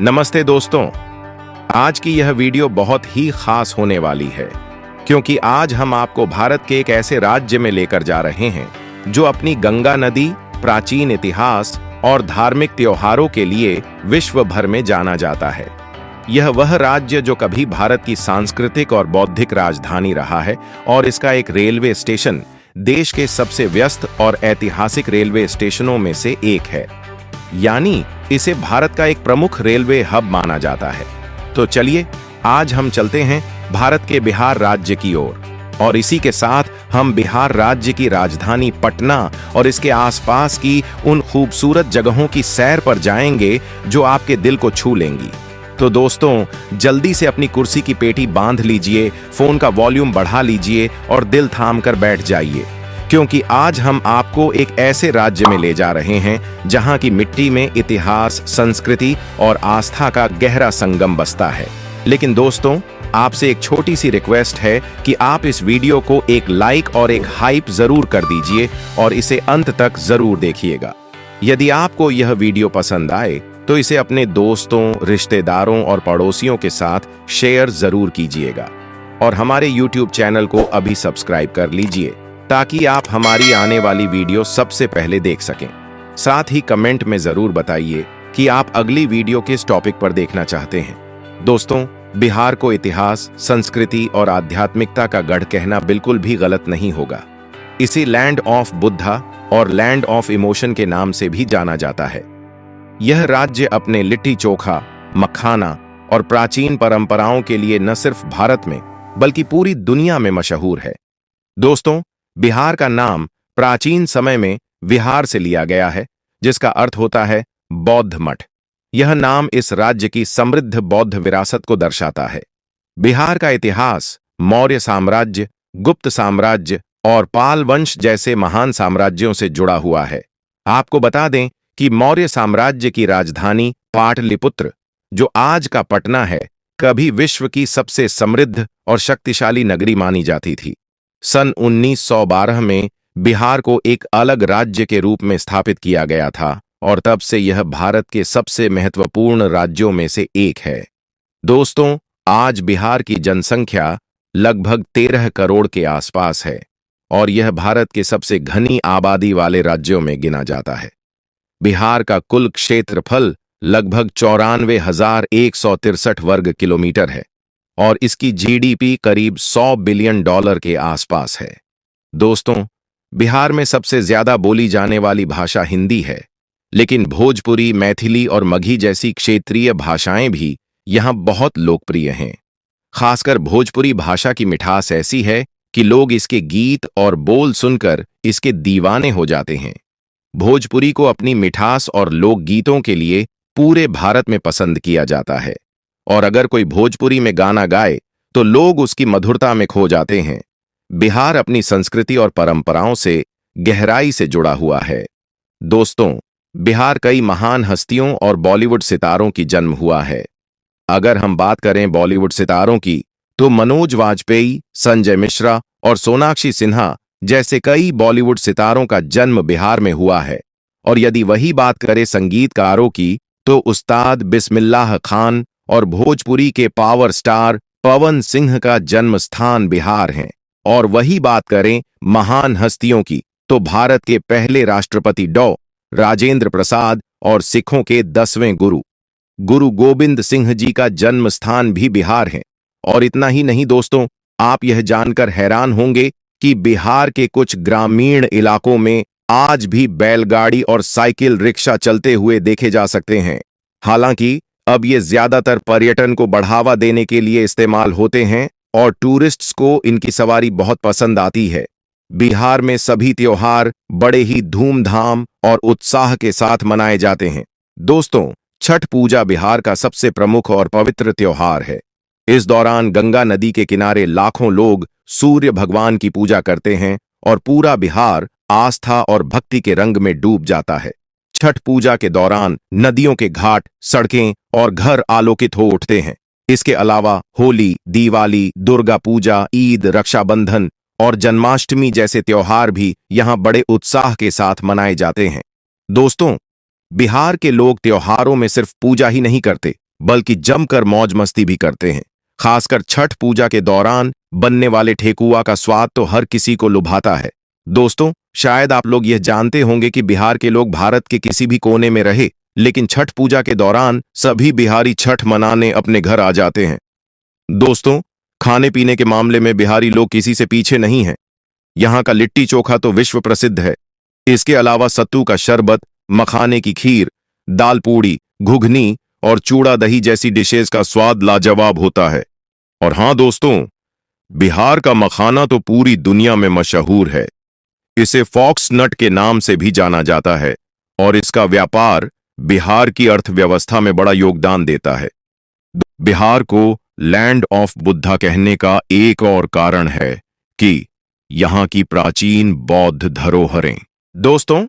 नमस्ते दोस्तों। आज की यह वीडियो बहुत ही खास होने वाली है क्योंकि आज हम आपको भारत के एक ऐसे राज्य में लेकर जा रहे हैं जो अपनी गंगा नदी, प्राचीन इतिहास और धार्मिक त्योहारों के लिए विश्व भर में जाना जाता है। यह वह राज्य जो कभी भारत की सांस्कृतिक और बौद्धिक राजधानी रहा है और इसका एक रेलवे स्टेशन देश के सबसे व्यस्त और ऐतिहासिक रेलवे स्टेशनों में से एक है, यानी इसे भारत का एक प्रमुख रेलवे हब माना जाता है। तो चलिए आज हम चलते हैं भारत के बिहार राज्य की ओर और इसी के साथ हम बिहार राज्य की राजधानी पटना और इसके आसपास की उन खूबसूरत जगहों की सैर पर जाएंगे जो आपके दिल को छू लेंगी। तो दोस्तों जल्दी से अपनी कुर्सी की पेटी बांध लीजिए, फोन का वॉल्यूम बढ़ा लीजिए और दिल थाम कर बैठ जाइए, क्योंकि आज हम आपको एक ऐसे राज्य में ले जा रहे हैं जहां की मिट्टी में इतिहास, संस्कृति और आस्था का गहरा संगम बसता है। लेकिन दोस्तों आपसे एक छोटी सी रिक्वेस्ट है कि आप इस वीडियो को एक लाइक और एक हाइप जरूर कर दीजिए और इसे अंत तक जरूर देखिएगा। यदि आपको यह वीडियो पसंद आए तो इसे अपने दोस्तों, रिश्तेदारों और पड़ोसियों के साथ शेयर जरूर कीजिएगा और हमारे YouTube चैनल को अभी सब्सक्राइब कर लीजिए ताकि आप हमारी आने वाली वीडियो सबसे पहले देख सकें। साथ ही कमेंट में जरूर बताइए कि आप अगली वीडियो किस टॉपिक पर देखना चाहते हैं। दोस्तों बिहार को इतिहास, संस्कृति और आध्यात्मिकता का गढ़ कहना बिल्कुल भी गलत नहीं होगा। इसे लैंड ऑफ बुद्धा और लैंड ऑफ इमोशन के नाम से भी जाना जाता है। यह राज्य अपने लिट्टी चोखा, मखाना और प्राचीन परंपराओं के लिए न सिर्फ भारत में बल्कि पूरी दुनिया में मशहूर है। दोस्तों बिहार का नाम प्राचीन समय में विहार से लिया गया है, जिसका अर्थ होता है बौद्ध मठ। यह नाम इस राज्य की समृद्ध बौद्ध विरासत को दर्शाता है। बिहार का इतिहास मौर्य साम्राज्य, गुप्त साम्राज्य और पाल वंश जैसे महान साम्राज्यों से जुड़ा हुआ है। आपको बता दें कि मौर्य साम्राज्य की राजधानी पाटलिपुत्र, जो आज का पटना है, कभी विश्व की सबसे समृद्ध और शक्तिशाली नगरी मानी जाती थी। सन 1912 में बिहार को एक अलग राज्य के रूप में स्थापित किया गया था और तब से यह भारत के सबसे महत्वपूर्ण राज्यों में से एक है। दोस्तों आज बिहार की जनसंख्या लगभग 13 करोड़ के आसपास है और यह भारत के सबसे घनी आबादी वाले राज्यों में गिना जाता है। बिहार का कुल क्षेत्रफल लगभग 94,163 वर्ग किलोमीटर है और इसकी जीडीपी करीब $100 बिलियन के आसपास है। दोस्तों बिहार में सबसे ज्यादा बोली जाने वाली भाषा हिंदी है, लेकिन भोजपुरी, मैथिली और मगही जैसी क्षेत्रीय भाषाएं भी यहां बहुत लोकप्रिय हैं। खासकर भोजपुरी भाषा की मिठास ऐसी है कि लोग इसके गीत और बोल सुनकर इसके दीवाने हो जाते हैं। भोजपुरी को अपनी मिठास और लोकगीतों के लिए पूरे भारत में पसंद किया जाता है और अगर कोई भोजपुरी में गाना गाए तो लोग उसकी मधुरता में खो जाते हैं। बिहार अपनी संस्कृति और परंपराओं से गहराई से जुड़ा हुआ है। दोस्तों बिहार कई महान हस्तियों और बॉलीवुड सितारों की जन्म हुआ है। अगर हम बात करें बॉलीवुड सितारों की तो मनोज वाजपेयी, संजय मिश्रा और सोनाक्षी सिन्हा जैसे कई बॉलीवुड सितारों का जन्म बिहार में हुआ है। और यदि वही बात करें संगीतकारों की तो उस्ताद बिस्मिल्लाह खान और भोजपुरी के पावर स्टार पवन सिंह का जन्म स्थान बिहार है। और वही बात करें महान हस्तियों की तो भारत के पहले राष्ट्रपति डॉ. राजेंद्र प्रसाद और सिखों के 10वें गुरु गोविंद सिंह जी का जन्म स्थान भी बिहार है। और इतना ही नहीं दोस्तों, आप यह जानकर हैरान होंगे कि बिहार के कुछ ग्रामीण इलाकों में आज भी बैलगाड़ी और साइकिल रिक्शा चलते हुए देखे जा सकते हैं। हालांकि अब ये ज्यादातर पर्यटन को बढ़ावा देने के लिए इस्तेमाल होते हैं और टूरिस्ट्स को इनकी सवारी बहुत पसंद आती है। बिहार में सभी त्योहार बड़े ही धूमधाम और उत्साह के साथ मनाए जाते हैं। दोस्तों छठ पूजा बिहार का सबसे प्रमुख और पवित्र त्योहार है। इस दौरान गंगा नदी के किनारे लाखों लोग सूर्य भगवान की पूजा करते हैं और पूरा बिहार आस्था और भक्ति के रंग में डूब जाता है। छठ पूजा के दौरान नदियों के घाट, सड़कें और घर आलोकित हो उठते हैं। इसके अलावा होली, दिवाली, दुर्गा पूजा, ईद, रक्षाबंधन और जन्माष्टमी जैसे त्योहार भी यहां बड़े उत्साह के साथ मनाए जाते हैं। दोस्तों बिहार के लोग त्योहारों में सिर्फ पूजा ही नहीं करते, बल्कि जमकर मौज मस्ती भी करते हैं। खासकर छठ पूजा के दौरान बनने वाले ठेकुआ का स्वाद तो हर किसी को लुभाता है। दोस्तों, शायद आप लोग यह जानते होंगे कि बिहार के लोग भारत के किसी भी कोने में रहे, लेकिन छठ पूजा के दौरान सभी बिहारी छठ मनाने अपने घर आ जाते हैं। दोस्तों, खाने पीने के मामले में बिहारी लोग किसी से पीछे नहीं हैं। यहाँ का लिट्टी चोखा तो विश्व प्रसिद्ध है। इसके अलावा सत्तू का शरबत, मखाने की खीर, दाल पूड़ी, घुघनी और चूड़ा दही जैसी डिशेज का स्वाद लाजवाब होता है। और हाँ दोस्तों, बिहार का मखाना तो पूरी दुनिया में मशहूर है। इसे फॉक्स नट के नाम से भी जाना जाता है और इसका व्यापार बिहार की अर्थव्यवस्था में बड़ा योगदान देता है। बिहार को लैंड ऑफ बुद्धा कहने का एक और कारण है कि यहाँ की प्राचीन बौद्ध धरोहरें। दोस्तों,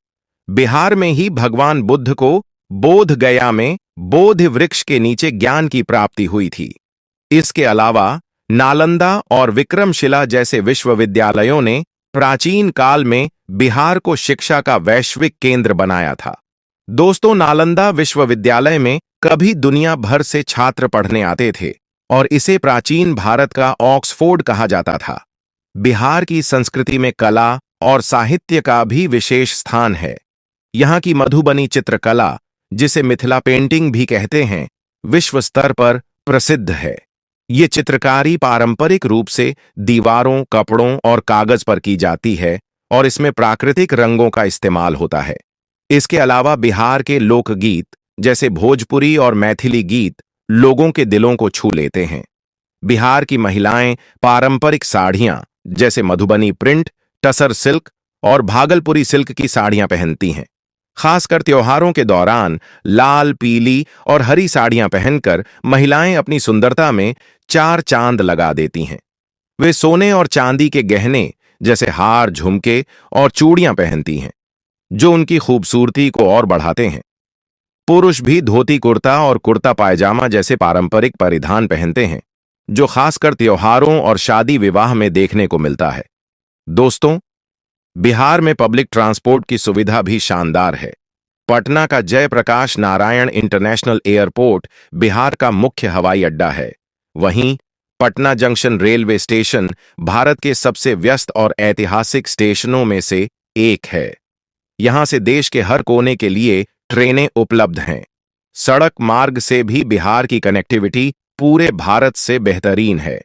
बिहार में ही भगवान बुद्ध को बोध गया में बोधि वृक्ष के नीचे ज्ञान की प्राप्ति हुई थी। इसके अलावा नालंदा और विक्रमशिला जैसे विश्वविद्यालयों ने प्राचीन काल में बिहार को शिक्षा का वैश्विक केंद्र बनाया था। दोस्तों, नालंदा विश्वविद्यालय में कभी दुनिया भर से छात्र पढ़ने आते थे और इसे प्राचीन भारत का ऑक्सफोर्ड कहा जाता था। बिहार की संस्कृति में कला और साहित्य का भी विशेष स्थान है। यहाँ की मधुबनी चित्रकला, जिसे मिथिला पेंटिंग भी कहते हैं, विश्व स्तर पर प्रसिद्ध है। ये चित्रकारी पारंपरिक रूप से दीवारों, कपड़ों और कागज पर की जाती है और इसमें प्राकृतिक रंगों का इस्तेमाल होता है। इसके अलावा बिहार के लोकगीत जैसे भोजपुरी और मैथिली गीत लोगों के दिलों को छू लेते हैं। बिहार की महिलाएं पारंपरिक साड़ियां जैसे मधुबनी प्रिंट, टसर सिल्क और भागलपुरी सिल्क की साड़ियां पहनती हैं। खासकर त्योहारों के दौरान लाल, पीली और हरी साड़ियां पहनकर महिलाएं अपनी सुंदरता में चार चांद लगा देती हैं। वे सोने और चांदी के गहने जैसे हार, झुमके और चूड़ियां पहनती हैं, जो उनकी खूबसूरती को और बढ़ाते हैं। पुरुष भी धोती कुर्ता और कुर्ता पायजामा जैसे पारंपरिक परिधान पहनते हैं, जो खासकर त्योहारों और शादी विवाह में देखने को मिलता है। दोस्तों, बिहार में पब्लिक ट्रांसपोर्ट की सुविधा भी शानदार है। पटना का जयप्रकाश नारायण इंटरनेशनल एयरपोर्ट बिहार का मुख्य हवाई अड्डा है। वहीं Patna junction railway station Bharat के सबसे व्यस्त और ऐतिहासिक स्टेशनों में से एक है। यहां से देश के हर कोने के लिए ट्रेनें उपलब्ध हैं। सड़क मार्ग से भी बिहार की कनेक्टिविटी पूरे भारत से बेहतरीन है।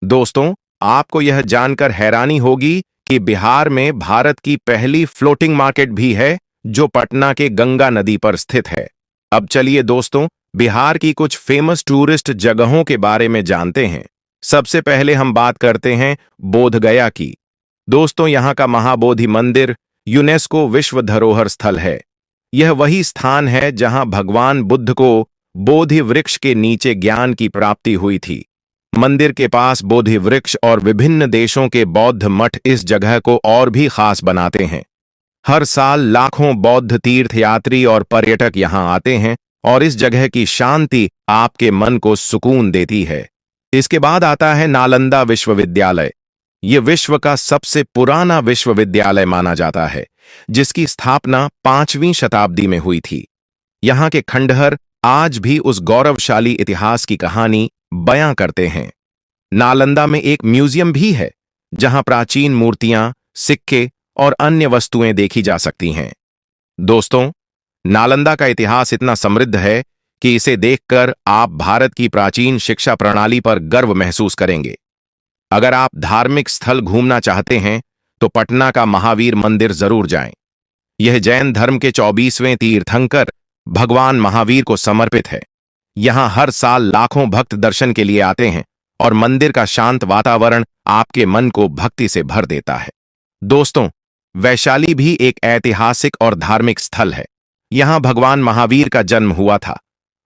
दोस्तों, आपको यह जानकर हैरानी होगी कि बिहार में भारत की पहली फ्लोटिंग मार्केट भी है, जो पटना के गंगा नदी पर स्थित है। अब चलिए दोस्तों, बिहार की कुछ फेमस टूरिस्ट जगहों के बारे में जानते हैं। सबसे पहले हम बात करते हैं बोधगया की। दोस्तों, यहाँ का महाबोधि मंदिर यूनेस्को विश्व धरोहर स्थल है। यह वही स्थान है जहां भगवान बुद्ध को बोधि वृक्ष के नीचे ज्ञान की प्राप्ति हुई थी। मंदिर के पास बोधि वृक्ष और विभिन्न देशों के बौद्ध मठ इस जगह को और भी खास बनाते हैं। हर साल लाखों बौद्ध तीर्थयात्री और पर्यटक यहां आते हैं और इस जगह की शांति आपके मन को सुकून देती है। इसके बाद आता है नालंदा विश्वविद्यालय। ये विश्व का सबसे पुराना विश्वविद्यालय माना जाता है, जिसकी स्थापना 5वीं शताब्दी में हुई थी। यहाँ के खंडहर आज भी उस गौरवशाली इतिहास की कहानी बयां करते हैं। नालंदा में एक म्यूजियम भी है, जहां प्राचीन मूर्तियां, सिक्के और अन्य वस्तुएं देखी जा सकती हैं। दोस्तों, नालंदा का इतिहास इतना समृद्ध है कि इसे देखकर आप भारत की प्राचीन शिक्षा प्रणाली पर गर्व महसूस करेंगे। अगर आप धार्मिक स्थल घूमना चाहते हैं तो पटना का महावीर मंदिर जरूर जाएं। यह जैन धर्म के 24वें तीर्थंकर भगवान महावीर को समर्पित है। यहां हर साल लाखों भक्त दर्शन के लिए आते हैं और मंदिर का शांत वातावरण आपके मन को भक्ति से भर देता है। दोस्तों, वैशाली भी एक ऐतिहासिक और धार्मिक स्थल है। यहां भगवान महावीर का जन्म हुआ था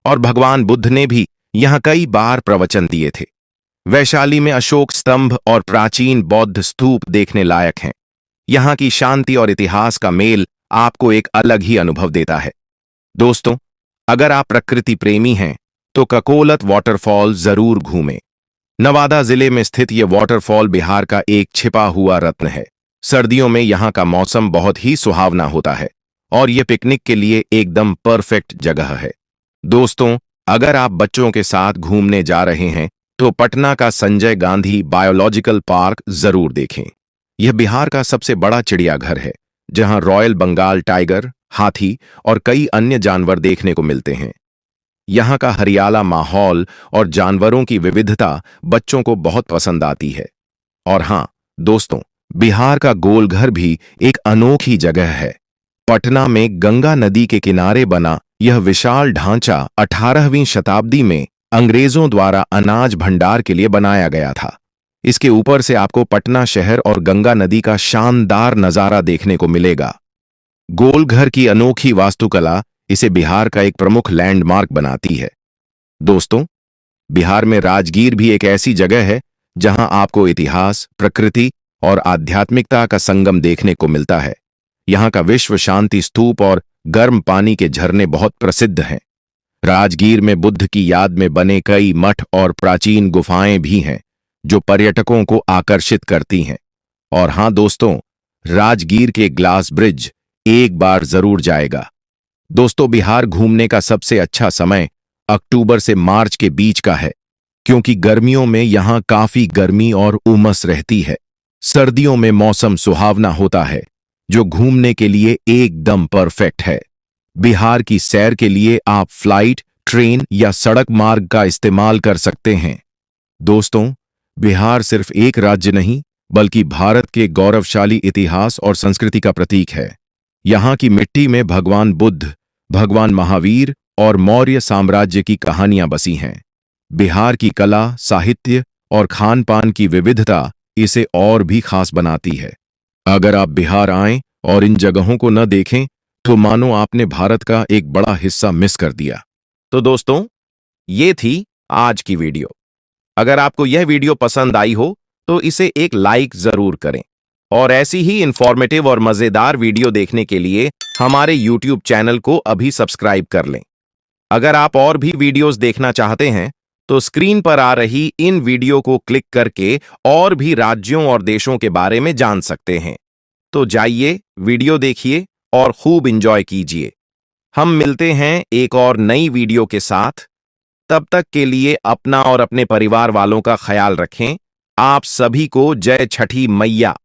और भगवान बुद्ध ने भी यहां कई बार प्रवचन दिए थे। वैशाली में अशोक स्तंभ और प्राचीन बौद्ध स्तूप देखने लायक हैं। यहां की शांति और इतिहास का मेल आपको एक अलग ही अनुभव देता है। दोस्तों, अगर आप प्रकृति प्रेमी हैं तो ककोलत वाटरफॉल जरूर घूमें। नवादा जिले में स्थित यह वाटरफॉल बिहार का एक छिपा हुआ रत्न है। सर्दियों में यहां का मौसम बहुत ही सुहावना होता है और यह पिकनिक के लिए एकदम परफेक्ट जगह है। दोस्तों, अगर आप बच्चों के साथ घूमने जा रहे हैं तो पटना का संजय गांधी बायोलॉजिकल पार्क जरूर देखें। यह बिहार का सबसे बड़ा चिड़ियाघर है, जहां रॉयल बंगाल टाइगर, हाथी और कई अन्य जानवर देखने को मिलते हैं। यहाँ का हरियाला माहौल और जानवरों की विविधता बच्चों को बहुत पसंद आती है। और हाँ दोस्तों, बिहार का गोलघर भी एक अनोखी जगह है। पटना में गंगा नदी के किनारे बना यह विशाल ढांचा 18वीं शताब्दी में अंग्रेजों द्वारा अनाज भंडार के लिए बनाया गया था। इसके ऊपर से आपको पटना शहर और गंगा नदी का शानदार नजारा देखने को मिलेगा। गोलघर की अनोखी वास्तुकला इसे बिहार का एक प्रमुख लैंडमार्क बनाती है। दोस्तों, बिहार में राजगीर भी एक ऐसी जगह है जहां आपको इतिहास, प्रकृति और आध्यात्मिकता का संगम देखने को मिलता है। यहाँ का विश्व शांति स्तूप और गर्म पानी के झरने बहुत प्रसिद्ध हैं। राजगीर में बुद्ध की याद में बने कई मठ और प्राचीन गुफाएं भी हैं, जो पर्यटकों को आकर्षित करती हैं। और हां दोस्तों, राजगीर के ग्लास ब्रिज एक बार जरूर जाएगा। दोस्तों, बिहार घूमने का सबसे अच्छा समय अक्टूबर से मार्च के बीच का है, क्योंकि गर्मियों में यहां काफी गर्मी और उमस रहती है। सर्दियों में मौसम सुहावना होता है, जो घूमने के लिए एकदम परफेक्ट है। बिहार की सैर के लिए आप फ्लाइट, ट्रेन या सड़क मार्ग का इस्तेमाल कर सकते हैं। दोस्तों, बिहार सिर्फ एक राज्य नहीं, बल्कि भारत के गौरवशाली इतिहास और संस्कृति का प्रतीक है। यहाँ की मिट्टी में भगवान बुद्ध, भगवान महावीर और मौर्य साम्राज्य की कहानियां बसी हैं। बिहार की कला, साहित्य और खान पान की विविधता इसे और भी खास बनाती है। अगर आप बिहार आएं और इन जगहों को न देखें तो मानो आपने भारत का एक बड़ा हिस्सा मिस कर दिया। तो दोस्तों, ये थी आज की वीडियो। अगर आपको यह वीडियो पसंद आई हो तो इसे एक लाइक जरूर करें, और ऐसी ही इंफॉर्मेटिव और मजेदार वीडियो देखने के लिए हमारे YouTube चैनल को अभी सब्सक्राइब कर लें। अगर आप और भी वीडियोस देखना चाहते हैं तो स्क्रीन पर आ रही इन वीडियो को क्लिक करके और भी राज्यों और देशों के बारे में जान सकते हैं। तो जाइए, वीडियो देखिए और खूब एंजॉय कीजिए। हम मिलते हैं एक और नई वीडियो के साथ। तब तक के लिए अपना और अपने परिवार वालों का ख्याल रखें। आप सभी को जय छठी मैया।